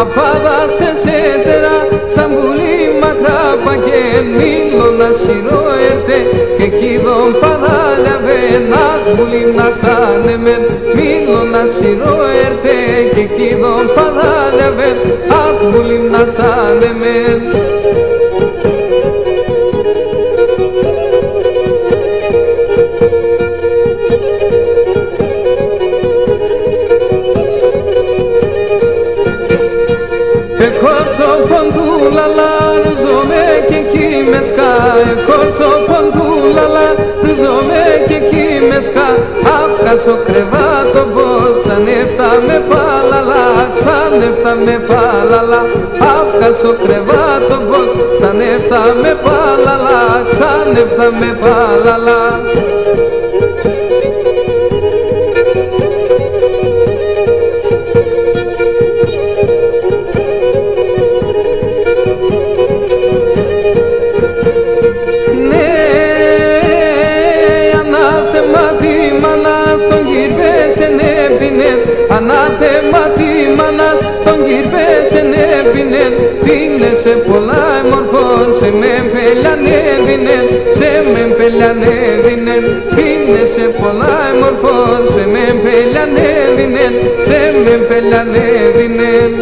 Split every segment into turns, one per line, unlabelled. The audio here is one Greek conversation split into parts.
Απάδασε σέντερα, ξαμπουλή μακρά πακέν, μήλωνα σειρό έρθε και κίδον παράλαβεν, αχ μπουλήμνα σαν εμεν, μήλωνα σειρό έρθε και κίδον παράλαβεν, αχ μπουλήμνα σαν εμεν. Κορτσο ποντούλαλα, ρυζόμαι και εκεί με σκά. Κορτσο ποντούλαλα, ρυζόμαι και εκεί με σκά. Αύκασο κρεβάτο πως, ξανέφτα με παλαλά, ξανέφτα με παλαλά. Αύκασο κρεβάτο πως, ξανέφτα με παλαλά, ξανέφτα με παλαλά. Ανάθεμα τη μανάς τον κυρπέσεν έπινεν, πίνεσαι πολλά μορφών, σε με πελιάνε δίνεν, σε με πελιάνε δίνεν, πίνεσαι πολλά μορφών, σε με πελιάνε δίνεν, σε με πελιάνε δίνεν.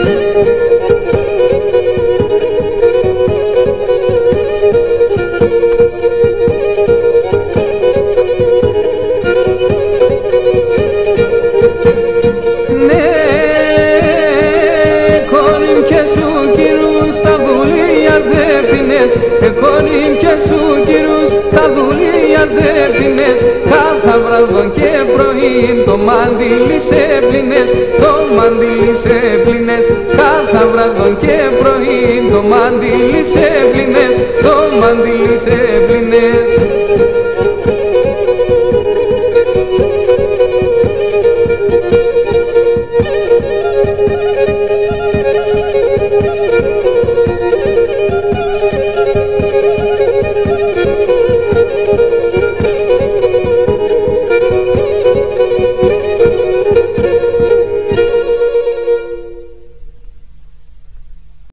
Εκόνιμ και σου κυρούς τα δουλείας δεν πίνες, κάθε βράδον και πρωί το μαντήλι σε πλύνες, το μαντήλι σε πλύνες, κάθε βράδον και πρωί το μαντήλι σε πλύνες, το μαντήλι σε πλύνες.